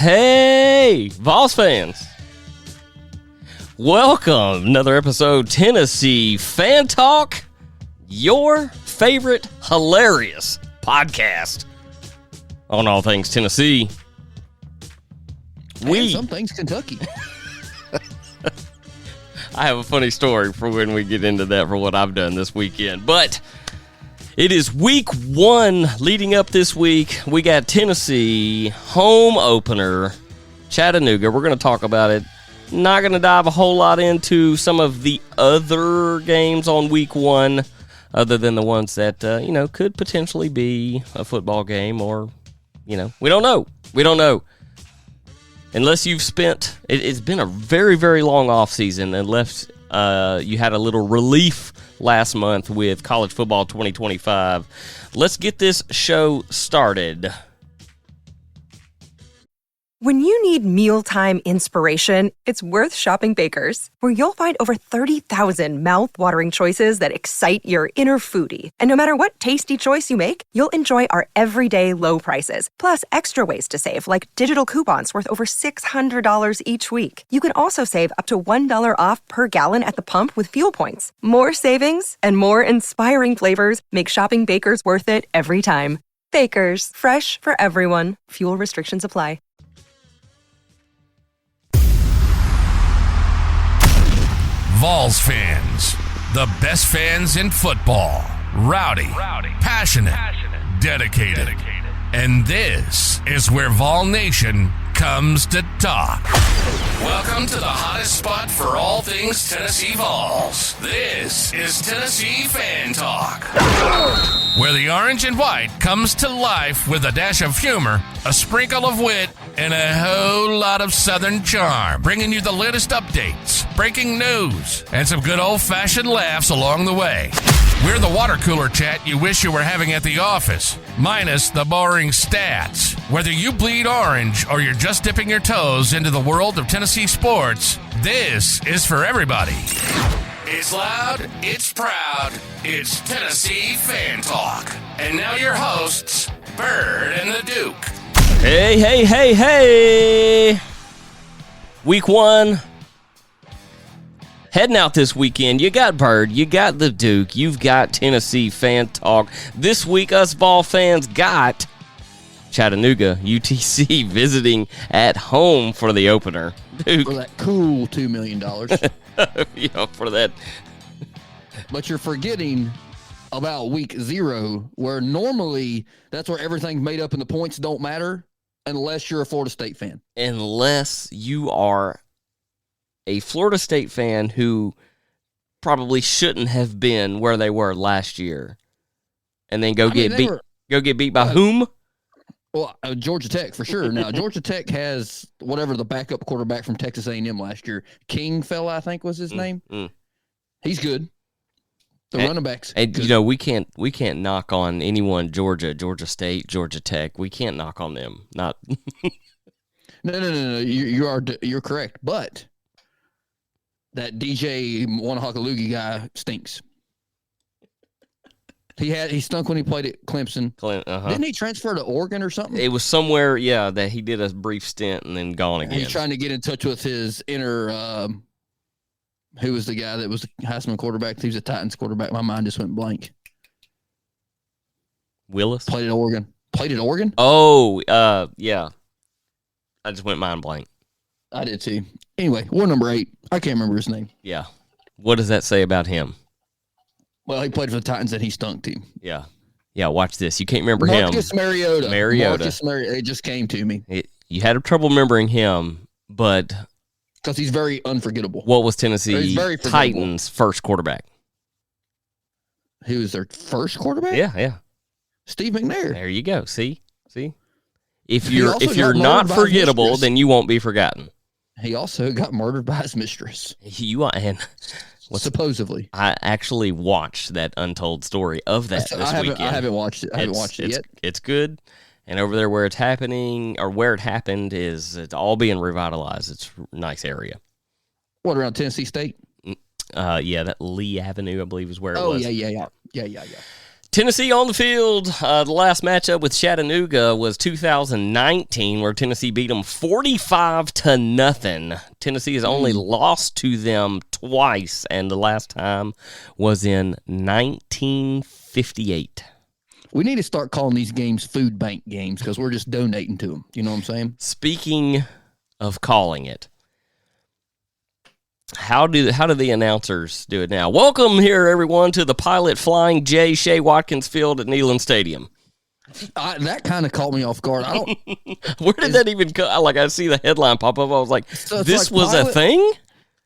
Hey, Vols fans. Welcome. Another episode, Tennessee Fan Talk, your favorite hilarious podcast on all things Tennessee. And some things Kentucky. I have a funny story for when we get into that for what I've done this weekend. But it is week one leading up this week. We got Tennessee home opener, Chattanooga. We're going to talk about it. Not going to dive a whole lot into some of the other games on week one, other than the ones that, could potentially be a football game or, we don't know. We don't know. Unless you've spent, it's been a very, very long offseason, unless you had a little relief last month with college football 2025. Let's get this show started. When you need mealtime inspiration, it's worth shopping Baker's, where you'll find over 30,000 mouth-watering choices that excite your inner foodie. And no matter what tasty choice you make, you'll enjoy our everyday low prices, plus extra ways to save, like digital coupons worth over $600 each week. You can also save up to $1 off per gallon at the pump with fuel points. More savings and more inspiring flavors make shopping Baker's worth it every time. Baker's, fresh for everyone. Fuel restrictions apply. Vols fans, the best fans in football. Rowdy, passionate, dedicated. And this is where Vol Nation comes to talk. Welcome to the hottest spot for all things Tennessee Vols. This is Tennessee Fan Talk, where the orange and white comes to life with a dash of humor, a sprinkle of wit, and a whole lot of Southern charm, bringing you the latest updates, breaking news, and some good old-fashioned laughs along the way. We're the water cooler chat you wish you were having at the office, minus the boring stats. Whether you bleed orange or you're just dipping your toes into the world of Tennessee sports, this is for everybody. It's loud, it's proud, it's Tennessee Fan Talk. And now your hosts, Byrd and The Duke. Hey. Week one. Heading out this weekend, you got Byrd, you got the Duke, you've got Tennessee Fan Talk. This week, us Vol fans got Chattanooga, UTC, visiting at home for the opener. Duke. For that cool $2 million. For that. But you're forgetting about week zero, where normally that's where everything's made up and the points don't matter unless you're a Florida State fan. Unless you are a Florida State fan who probably shouldn't have been where they were last year, and then go get beat by whom? Well, Georgia Tech for sure. Now Georgia Tech has whatever the backup quarterback from Texas A&M last year, King fella, I think was his name. He's good. The running backs. And we can't knock on anyone. Georgia State, Georgia Tech. We can't knock on them. Not. No. You're correct, but that DJ Wanahakalugi guy stinks. He stunk when he played at Clemson. Didn't he transfer to Oregon or something? It was somewhere, that he did a brief stint and then gone again. He's trying to get in touch with his inner. Who was the guy that was the Heisman quarterback? He was a Titans quarterback. My mind just went blank. Willis played at Oregon. Oh, yeah. I just went mind blank. I did too. Anyway, war number 8. I can't remember his name. Yeah. What does that say about him? Well, he played for the Titans and he stunk too. Yeah. Yeah, watch this. You can't remember Marcus him. Mariota. Marcus Mariota. It just came to me. You had trouble remembering him, but because he's very unforgettable. What was Tennessee Titans' first quarterback? Who was their first quarterback? Yeah. Steve McNair. There you go. See? If you're not forgettable, then you won't be forgotten. He also got murdered by his mistress. Supposedly. I actually watched that untold story of that this weekend. I haven't watched it. I haven't watched it yet. It's good. And over there where it's happening, or where it happened, it's all being revitalized. It's a nice area. What, around Tennessee State? That Lee Avenue, I believe, is where it was. Yeah. Tennessee on the field. The last matchup with Chattanooga was 2019, where Tennessee beat them 45-0. Tennessee has only lost to them twice, and the last time was in 1958. We need to start calling these games food bank games because we're just donating to them. You know what I'm saying? Speaking of calling it, how do the announcers do it now? Welcome here, everyone, to the Pilot Flying J. Shea Watkins Field at Neyland Stadium. That kind of caught me off guard. I don't. Where did that even come? Like, I see the headline pop up. I was like, this like was a thing?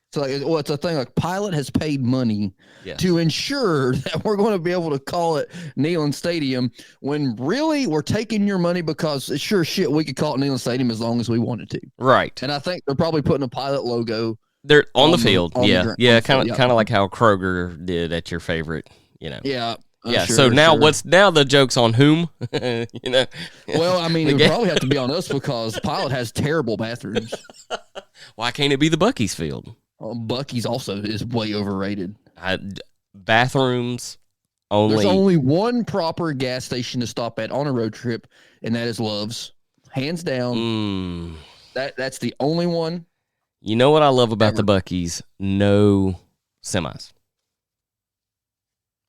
It's like, well, it's a thing. Like, Pilot has paid money to ensure that we're going to be able to call it Neyland Stadium when really we're taking your money because sure shit we could call it Neyland Stadium as long as we wanted to. Right. And I think they're probably putting a Pilot logo. They're on the field. Kind of like how Kroger did at your favorite, Yeah. Yeah. So now now the joke's on whom? Well, I mean, it would probably have to be on us because Pilot has terrible bathrooms. Why can't it be the Buc-ee's field? Buc-ee's also is way overrated. Bathrooms only. There's only one proper gas station to stop at on a road trip, and that is Love's. Hands down. That's the only one. You know what I love about the Buc-ee's? No semis.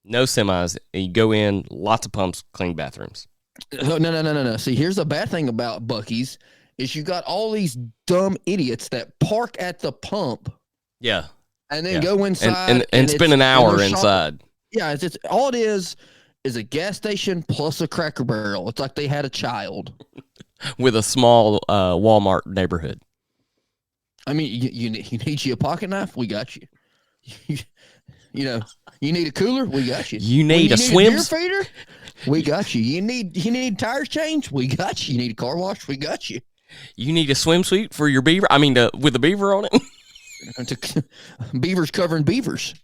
No semis. You go in, lots of pumps, clean bathrooms. No. See, here's the bad thing about Buc-ee's is you got all these dumb idiots that park at the pump. Yeah. And then go inside. And spend an hour inside. Yeah, it's all it is a gas station plus a Cracker Barrel. It's like they had a child. With a small Walmart neighborhood. I mean, you need you a pocket knife? We got you. You need a cooler? We got you. You need a swim beer feeder? We got you. You need tires changed? We got you. You need a car wash? We got you. You need a swimsuit for your beaver? I mean, with a beaver on it? Beavers covering beavers.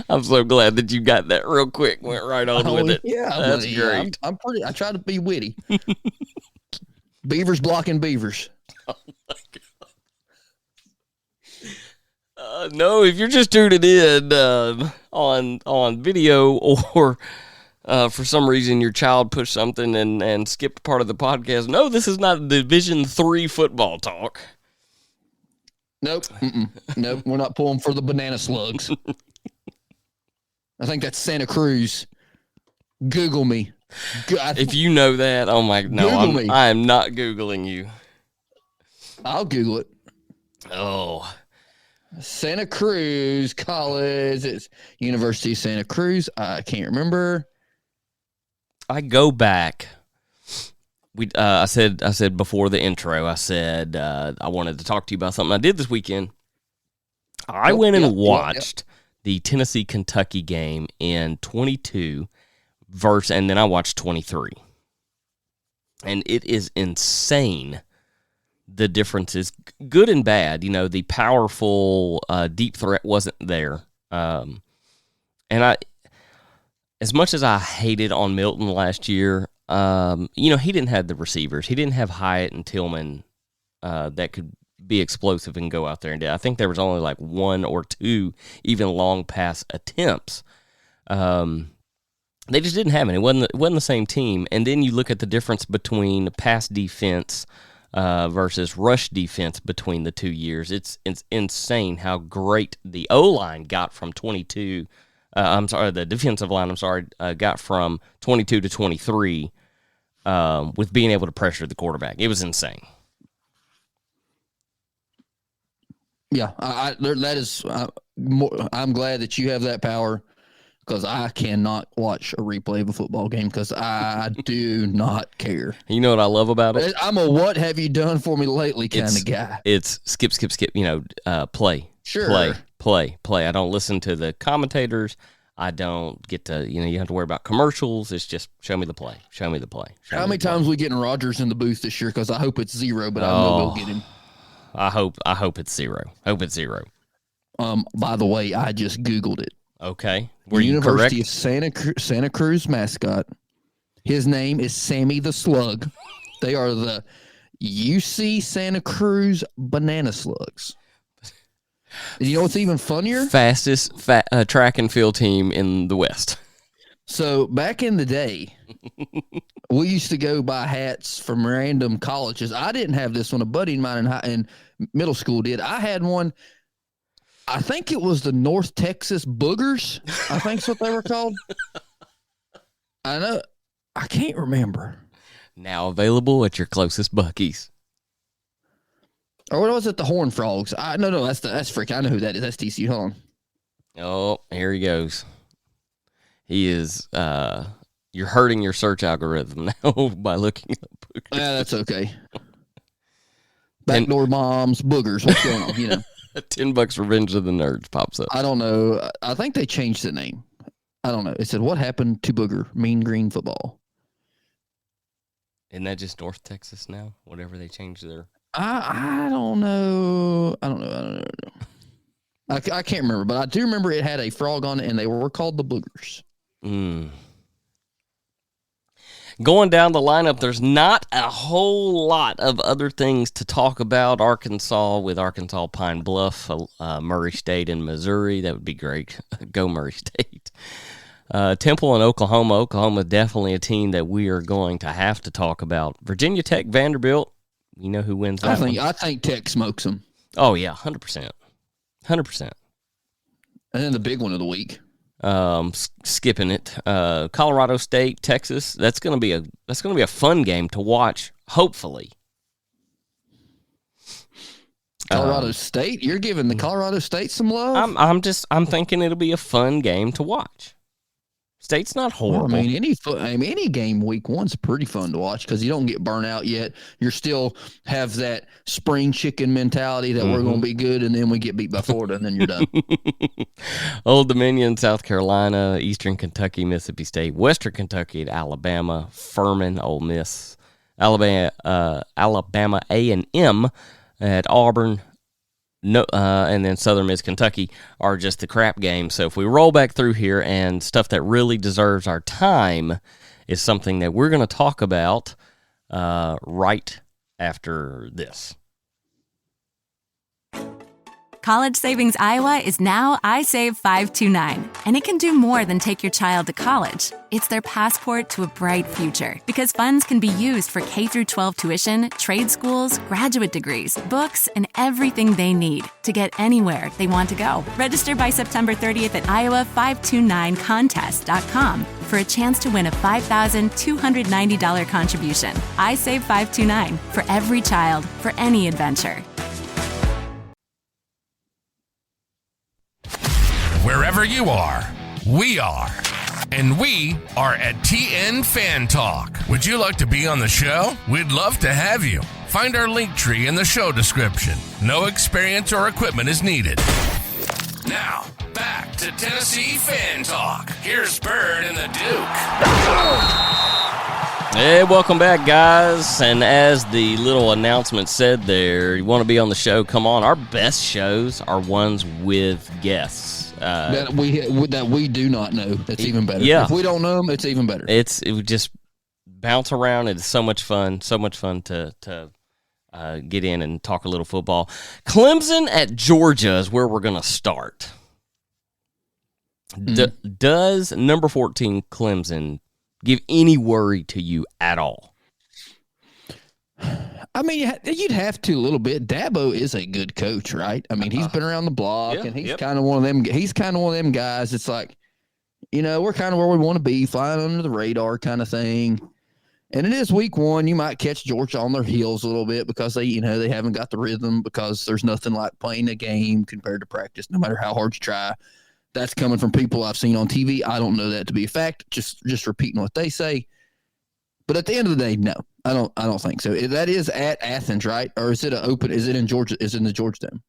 I'm so glad that you got that real quick. Went right on with it. Yeah, that's great. I'm pretty. I try to be witty. Beavers blocking beavers. Oh my God. No, if you're just tuning in on video or for some reason your child pushed something and skipped part of the podcast, no, this is not Division III football talk. Nope. Nope. We're not pulling for the banana slugs. I think that's Santa Cruz. Google me. If you know that, oh my, no, I am not Googling you. I'll Google it. Oh. Santa Cruz College. It's University of Santa Cruz. I can't remember. I go back. I said before the intro, I said I wanted to talk to you about something I did this weekend. I went and watched the Tennessee-Kentucky game in 22 and then I watched 23. And it is insane. The difference is good and bad. The powerful deep threat wasn't there. And as much as I hated on Milton last year, he didn't have the receivers. He didn't have Hyatt and Tillman that could be explosive and go out there and do it. I think there was only like one or two even long pass attempts. They just didn't have any. It wasn't the same team. And then you look at the difference between pass defense versus rush defense between the 2 years. It's insane how great the O-line got from 22. The defensive line, got from 22 to 23 with being able to pressure the quarterback. It was insane. Yeah, that is. I'm glad that you have that power because I cannot watch a replay of a football game because I do not care. You know what I love about it? I'm a what have you done for me lately kind of guy. It's skip. Play. Sure. Play. I don't listen to the commentators. I don't get to, you have to worry about commercials. It's just show me the play. How many times we getting Rodgers in the booth this year? Because I hope it's 0, but I know we'll get him. I hope it's 0. Hope it's 0. By the way, I just Googled it. Okay. Were you University of Santa Cruz mascot. His name is Sammy the Slug. They are the UC Santa Cruz Banana Slugs. And you know what's even funnier? Fastest track and field team in the West. So back in the day, we used to go buy hats from random colleges. I didn't have this one. A buddy of mine in middle school did. I had one. I think it was the North Texas Boogers. I think's what they were called. I know. I can't remember. Now available at your closest Buc-ee's. Or what was it? The Horned Frogs. No, that's freak. I know who that is. That's TCU. Hold on. Oh, here he goes. He is. You're hurting your search algorithm now by looking up Boogers. Yeah, that's okay. Backdoor moms, boogers. What's going on? You know. $10 Revenge of the Nerds pops up. I don't know. I think they changed the name. I don't know. It said, "What happened to Booger? Mean Green Football." Isn't that just North Texas now? Whatever they changed their. I don't know. I don't know. I can't remember, but I do remember it had a frog on it, and they were called the Boogers. Going down the lineup, there's not a whole lot of other things to talk about. Arkansas with Arkansas Pine Bluff, Murray State, and Missouri. That would be great. Go Murray State. Temple and Oklahoma. Oklahoma definitely a team that we are going to have to talk about. Virginia Tech, Vanderbilt. You know who wins that one? I think Tech smokes them. Oh, yeah, 100%. 100%. And then the big one of the week. Skipping it. Colorado State, Texas. That's gonna be a fun game to watch. Hopefully. Colorado State. You're giving the Colorado State some love. I'm thinking it'll be a fun game to watch. State's not horrible. Well, I mean, any game week one's pretty fun to watch because you don't get burnt out yet. You're still have that spring chicken mentality that we're going to be good, and then we get beat by Florida, and then you're done. Old Dominion, South Carolina, Eastern Kentucky, Mississippi State, Western Kentucky at Alabama, Furman, Ole Miss, Alabama A&M at Auburn. No, and then Southern Miss Kentucky are just the crap games. So if we roll back through here, and stuff that really deserves our time is something that we're going to talk about right after this. College Savings Iowa is now iSave 529, and it can do more than take your child to college. It's their passport to a bright future, because funds can be used for K-12 tuition, trade schools, graduate degrees, books, and everything they need to get anywhere they want to go. Register by September 30th at iowa529contest.com for a chance to win a $5,290 contribution. iSave 529, for every child, for any adventure. Wherever you are, we are. And we are at TN Fan Talk. Would you like to be on the show? We'd love to have you. Find our link tree in the show description. No experience or equipment is needed. Now, back to Tennessee Fan Talk. Here's Byrd and the Duke. Hey, welcome back, guys. And as the little announcement said there, you want to be on the show, come on. Our best shows are ones with guests. That we do not know. That's even better. Yeah. If we don't know them, it's even better. It would just bounce around. It's so much fun. So much fun to get in and talk a little football. Clemson at Georgia is where we're going to start. Does number 14 Clemson give any worry to you at all? I mean, you'd have to a little bit. Dabo is a good coach, right? I mean, he's been around the block, and he's kind of one of them. He's kind of one of them guys. It's like, you know, we're kind of where we want to be, flying under the radar kind of thing. And it is week one. You might catch Georgia on their heels a little bit because they haven't got the rhythm, because there's nothing like playing a game compared to practice, no matter how hard you try. That's coming from people I've seen on TV. I don't know that to be a fact. Just repeating what they say. But at the end of the day, no, I don't think so. That is at Athens, right? Or is it is it in Georgia? Is it in the Georgia Dome?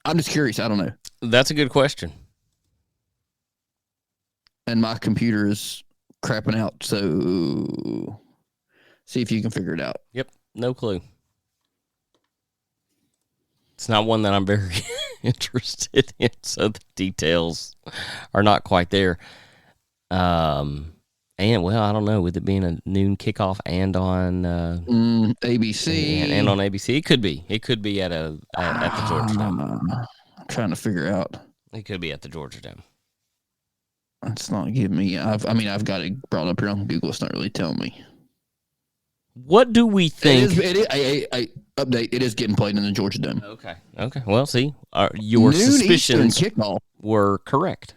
I'm just curious. I don't know. That's a good question. And my computer is crapping out, so see if you can figure it out. Yep, no clue. It's not one that I'm very interested in, so the details are not quite there. And, well, I don't know, with it being a noon kickoff and on ABC. And on ABC. It could be. It could be at the Georgia Dome. I'm trying to figure out. It could be at the Georgia Dome. It's not giving me. I've got it brought up here on Google. It's not really telling me. What do we think? Update. It is getting played in the Georgia Dome. Okay. Well, see, your Noon suspicions Eastern kickoff. were correct.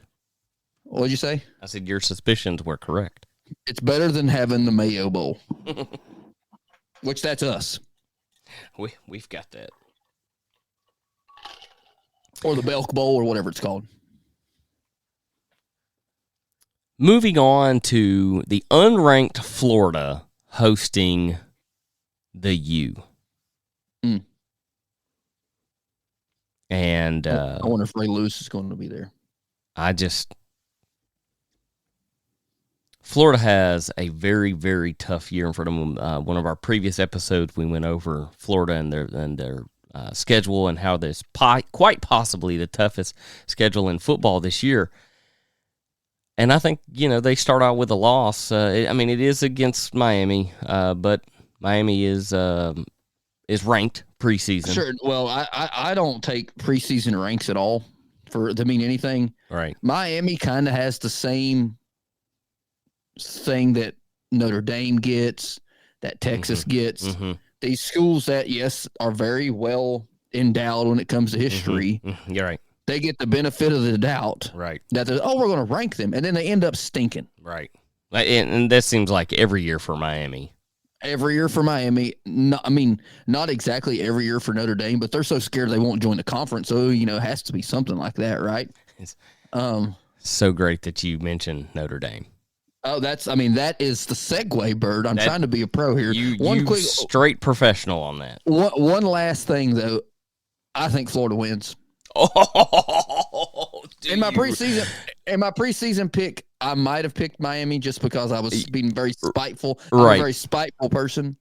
What'd you say? I said your suspicions were correct. It's better than having the Mayo Bowl, which that's us. We've got that. Or the Belk Bowl or whatever it's called. Moving on to the unranked Florida hosting the U. And I wonder if Ray Lewis is going to be there. Florida has a very, very tough year in front of them. One of our previous episodes, we went over Florida and their schedule and how this quite possibly the toughest schedule in football this year. And I think, they start out with a loss. It is against Miami, but Miami is ranked preseason. Sure. Well, I don't take preseason ranks at all to mean anything. Right. Miami kind of has the same thing that Notre Dame gets, that Texas gets. Mm-hmm. These schools that, yes, are very well endowed when it comes to history. Mm-hmm. You're right. They get the benefit of the doubt. Right. That we're going to rank them, and then they end up stinking. Right. And that seems like every year for Miami. Every year for Miami. Not exactly every year for Notre Dame, but they're so scared they won't join the conference. So, it has to be something like that, right? It's so great that you mentioned Notre Dame. Oh, that is the segue, Byrd. I'm trying to be a pro here. Quick straight professional on that. One last thing, though. I think Florida wins. Oh, in my preseason pick, I might have picked Miami just because I was being very spiteful. I'm a very spiteful person,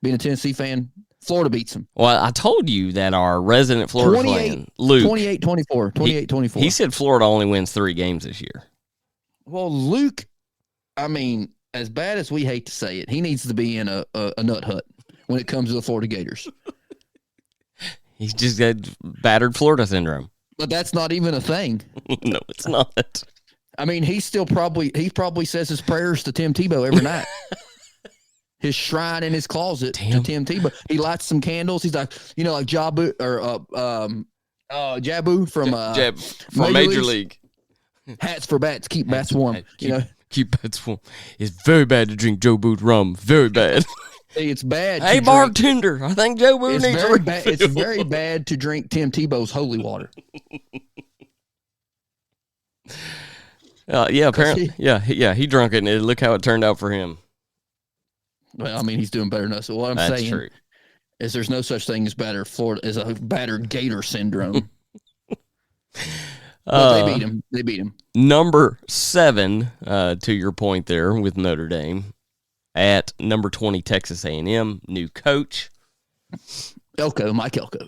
being a Tennessee fan. Florida beats them. Well, I told you that our resident Florida fan, Luke, 28-24. 28-24. He said Florida only wins 3 games this year. Well, Luke, as bad as we hate to say it, he needs to be in a nut hut when it comes to the Florida Gators. He's just got battered Florida syndrome. But that's not even a thing. No, it's not. He probably says his prayers to Tim Tebow every night. His shrine in his closet to Tim Tebow. He lights some candles. He's like, like Jabu or Jabu from Major League. Hats for bats, keep bats warm. Keep bats warm. It's very bad to drink Joe Boot rum. Very bad. It's bad. Hey, bartender, I think Joe Boot needs very bad. It's very bad to drink Tim Tebow's holy water. Apparently, he drunk it, and look how it turned out for him. Well, he's doing better than us. So what I'm saying is there's no such thing as a battered Gator syndrome. But they beat him. Number 7, to your point there with Notre Dame, at number 20 Texas A&M, new coach. Mike Elko.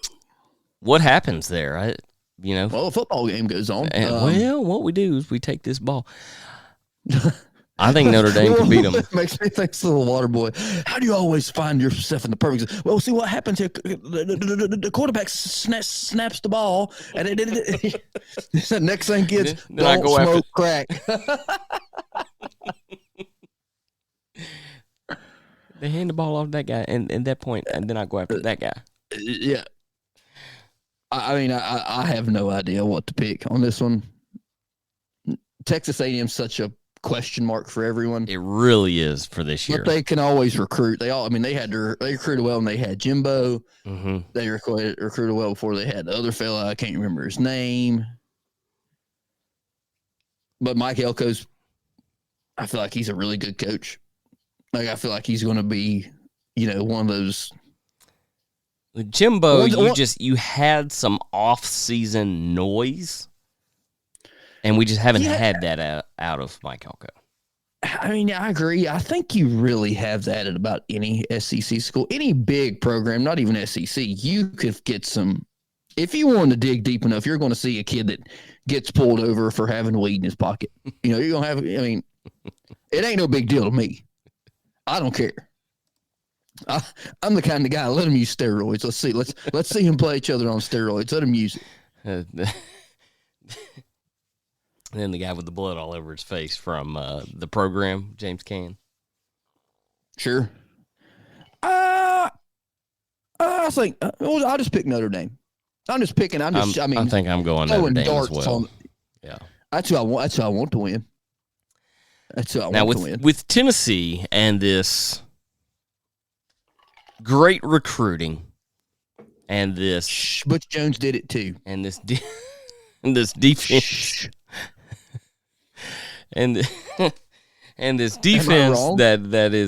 What happens there? Well, a football game goes on. What we do is we take this ball. I think Notre Dame could beat them. Makes me think of the little water boy. How do you always find yourself in the perfect? Well, see what happens here. The quarterback snaps the ball, and the next thing kids don't smoke crack. They hand the ball off to that guy, and at that point, and then I go after that guy. Yeah. I have no idea what to pick on this one. Texas A&M is such a question mark for everyone. It really is for this year. But they can always recruit. They recruited well when they had Jimbo. Mm-hmm. They recruited well before they had the other fella. I can't remember his name. But Mike Elko's, I feel like he's a really good coach. I feel like he's going to be, one of those. With Jimbo, you had some off-season noise, and we just haven't had that out of Mike Elko. I agree. I think you really have that at about any SEC school, any big program, not even SEC. You could get some. If you want to dig deep enough, you're going to see a kid that gets pulled over for having weed in his pocket. You're going to have. It ain't no big deal to me. I don't care. I'm the kind of guy. Let him use steroids. Let's see him play each other on steroids. Let him use it. And then the guy with the blood all over his face from the program, James Caan. Sure. I think I'll just pick Notre Dame. I'm just picking. I think I'm going Notre Dame as well. Yeah, that's who I want. That's who I want to win. That's who I want to win. With Tennessee and this great recruiting, and this Butch Jones did it too, and this defense, and this defense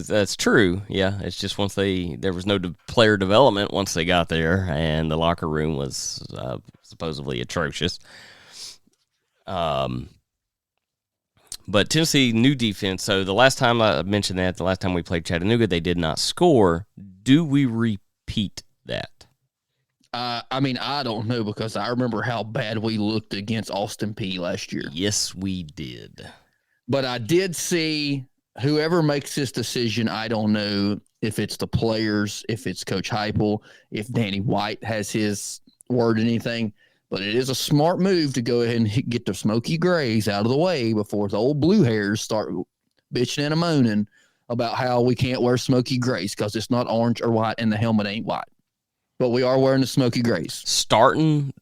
that's true. Yeah, it's just there was no player development once they got there, and the locker room was supposedly atrocious. But Tennessee, new defense. So the last time I mentioned the last time we played Chattanooga, they did not score. Do we repeat that? I don't know, because I remember how bad we looked against Austin Peay last year. Yes, we did. But I did see whoever makes this decision, I don't know if it's the players, if it's Coach Heupel, if Danny White has his word in anything. But it is a smart move to go ahead and get the Smoky Grays out of the way before the old blue hairs start bitching and moaning about how we can't wear Smoky Grays because it's not orange or white and the helmet ain't white. But we are wearing the Smoky Grays. Starting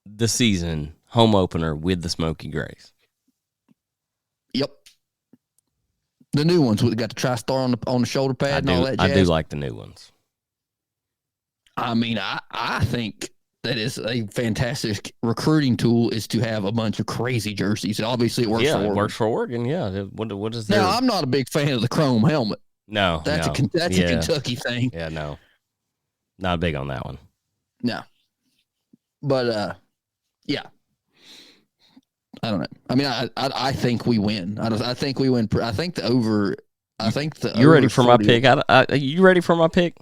the season home opener with the Smoky Grays. Yep. The new ones with got the TriStar on the shoulder pad and all that jazz. I do like the new ones. I mean, I think that is a fantastic recruiting tool, is to have a bunch of crazy jerseys. Obviously, it works for Oregon. It works for Oregon, yeah. What is there? Now, I'm not a big fan of the chrome helmet. No, that's a Kentucky thing. Yeah, no. Not big on that one. No. But, yeah. I don't know. I mean, I think we win. I think we win. I think the over. You ready for my pick? You ready for my pick?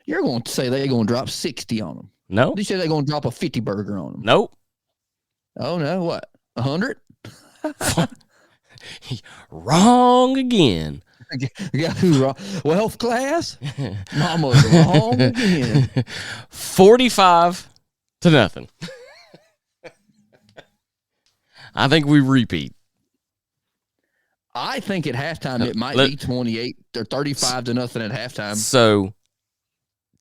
You're going to say they're going to drop 60 on them. No. You say they're going to drop a 50 burger on them. Nope. Oh no! What? 100? Wrong again. Got who wrong? Wealth class? Mama's wrong again. 45-0. I think we repeat. I think at halftime it might be 28 or 35-0 at halftime. So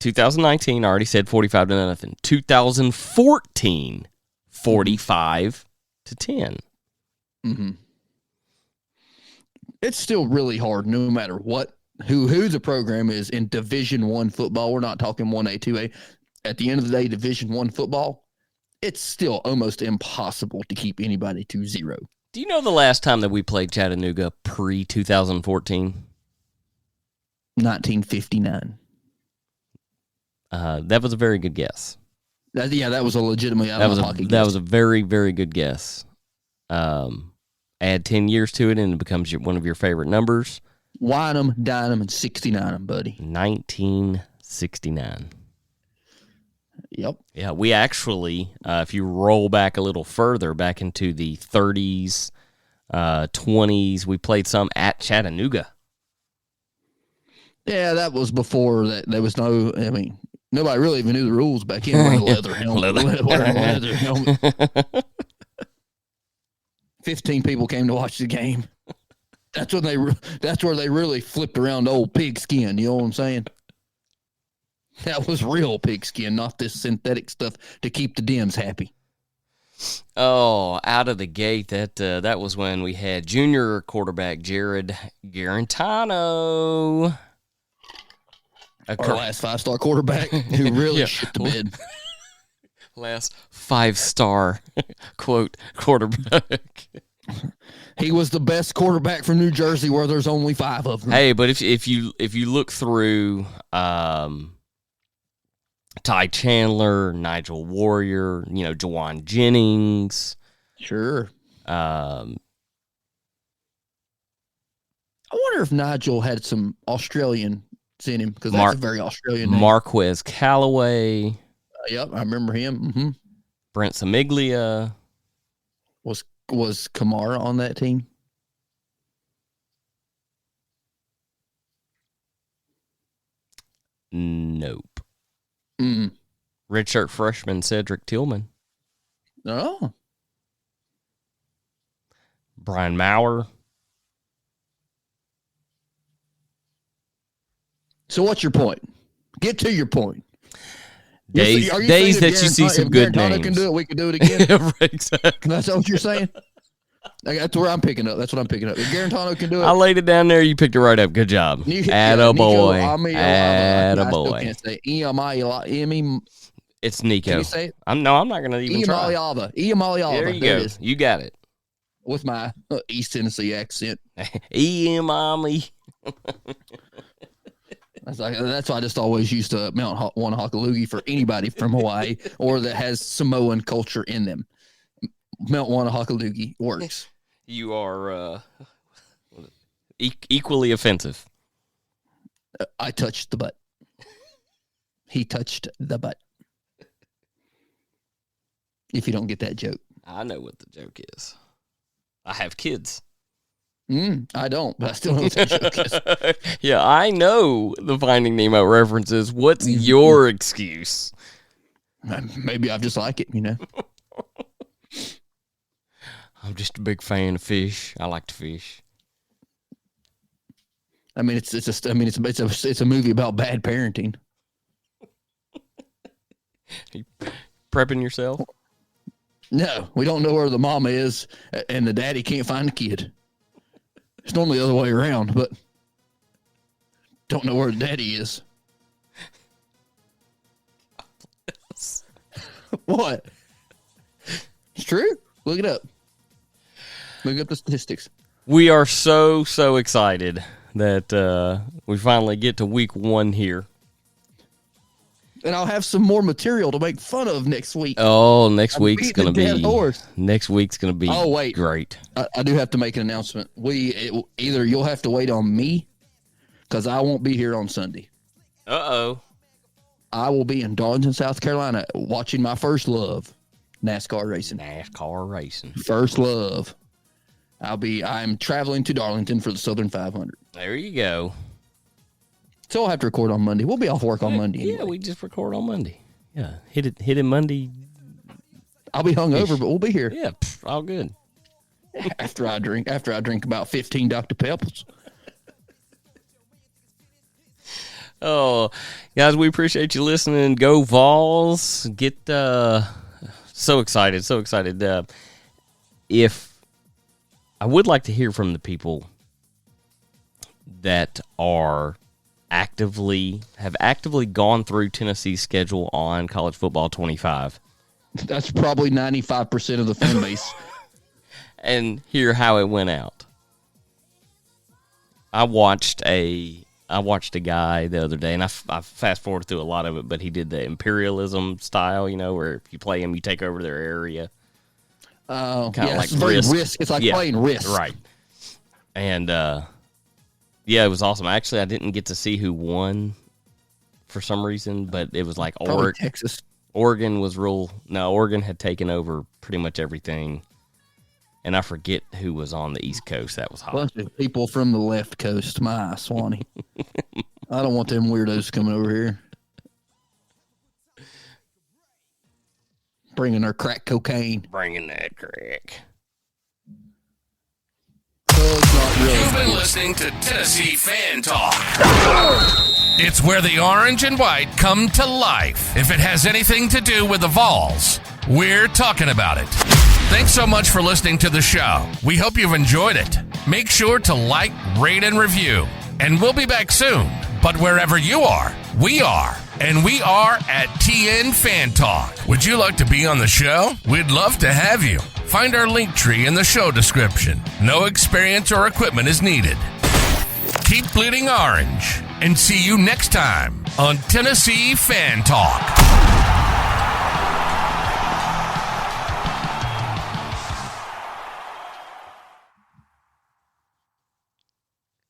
2019, I already said 45-0. 2014, 45-10. Mm-hmm. It's still really hard, no matter what, who the program is in Division I football. We're not talking 1A, 2A. At the end of the day, Division I football, it's still almost impossible to keep anybody to 0. Do you know the last time that we played Chattanooga pre-2014? 1959. That was a very good guess. That was a legitimately that was a very, very good guess. Add 10 years to it, and it becomes one of your favorite numbers. Wine them, dine them, and 69 them, buddy. 1969. Yep. Yeah, we actually, if you roll back a little further, back into the 30s, 20s, we played some at Chattanooga. Yeah, that was before that. There was no, I mean, nobody really even knew the rules back in. Wearing a leather helmet. leather helmet. 15 people came to watch the game. That's where they really flipped around the old pigskin. You know what I'm saying? That was real pigskin, not this synthetic stuff to keep the Dems happy. Oh, out of the gate, that was when we had junior quarterback Jared Garantano. Our last 5-star quarterback who really shit the bed. Last 5-star quote quarterback. He was the best quarterback from New Jersey, where there's only 5 of them. Hey, but if you look through Ty Chandler, Nigel Warrior, Jawan Jennings, sure. I wonder if Nigel had some Australian in him, because that's a very Australian name. Marquez Callaway. Yep, I remember him. Mm-hmm. Brent Samiglia. Was Kamara on that team? Nope. Mm. Redshirt freshman Cedric Tillman. Oh. Brian Maurer. So what's your point? Get to your point. Days Are you days saying that if you see some if good Garantano names. can do it, we can do it again? Exactly. That's what you're saying? That's where I'm picking up. That's what I'm picking up. If Garantano can do it. I laid it down there. You picked it right up. Good job. Attaboy. Attaboy. I can't say Emi. It's Nico. Can you say it? I'm not going to even try. Eamaliava. There you go. You got it. With my East Tennessee accent. Mommy. That's why I just always used to Mount Wanahakalugi for anybody from Hawaii or that has Samoan culture in them. Mount Wanahakalugi works. You are equally offensive. I touched the butt. He touched the butt. If you don't get that joke. I know what the joke is. I have kids. I don't, but I still know what the joke is. Yeah, I know the Finding Nemo references. What's your excuse? Maybe I just like it, you know. I'm just a big fan of fish. I like to fish. I mean, it's a movie about bad parenting. Prepping yourself? No, we don't know where the mama is, and the daddy can't find the kid. It's normally the other way around, but don't know where the daddy is. What? It's true. Look it up. Look up the statistics. We are so excited that we finally get to week 1 here. And I'll have some more material to make fun of next week. Oh, next week's going to be great. I do have to make an announcement. Either you'll have to wait on me because I won't be here on Sunday. Uh-oh. I will be in Darlington, South Carolina watching my first love, NASCAR racing. First love. I'm traveling to Darlington for the Southern 500. There you go. So I'll have to record on Monday. We'll be off work on Monday. Yeah, anyway. we just record on Monday. Yeah, hit it Monday. I'll be hungover, but we'll be here. Yeah, all good. After I drink about 15 Dr. Peppers. Oh, guys, we appreciate you listening. Go Vols. Get so excited. If I would like to hear from the people that have actively gone through Tennessee's schedule on College Football 25. That's probably 95% of the fan base. And hear how it went out. I watched a guy the other day, and I fast forwarded through a lot of it, but he did the imperialism style, where if you play them, you take over their area. Oh, kind of like it's very risk. It's like playing Risk. Right. And, yeah, it was awesome. Actually, I didn't get to see who won for some reason, but it was like Texas. Oregon Oregon had taken over pretty much everything. And I forget who was on the East Coast. That was hot. Bunch of people from the left coast. My Swanee. I don't want them weirdos coming over here. Bringing their crack cocaine. Bringing that crack. You've been listening to Tennessee Fan Talk. It's where the orange and white come to life. If it has anything to do with the Vols, we're talking about it. Thanks so much for listening to the show. We hope you've enjoyed it. Make sure to like, rate, and review. And we'll be back soon. But wherever you are, we are. And we are at TN Fan Talk. Would you like to be on the show? We'd love to have you. Find our link tree in the show description. No experience or equipment is needed. Keep bleeding orange. And see you next time on Tennessee Fan Talk.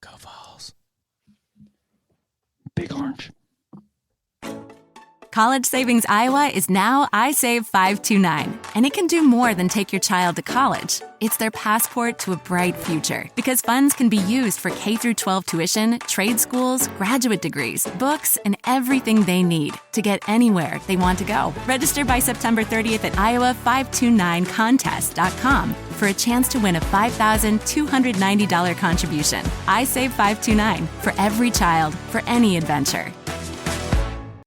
Go Vols. Big orange. College Savings Iowa is now iSave 529, and it can do more than take your child to college. It's their passport to a bright future because funds can be used for K-12 tuition, trade schools, graduate degrees, books, and everything they need to get anywhere they want to go. Register by September 30th at iowa529contest.com for a chance to win a $5,290 contribution. iSave 529 for every child, for any adventure.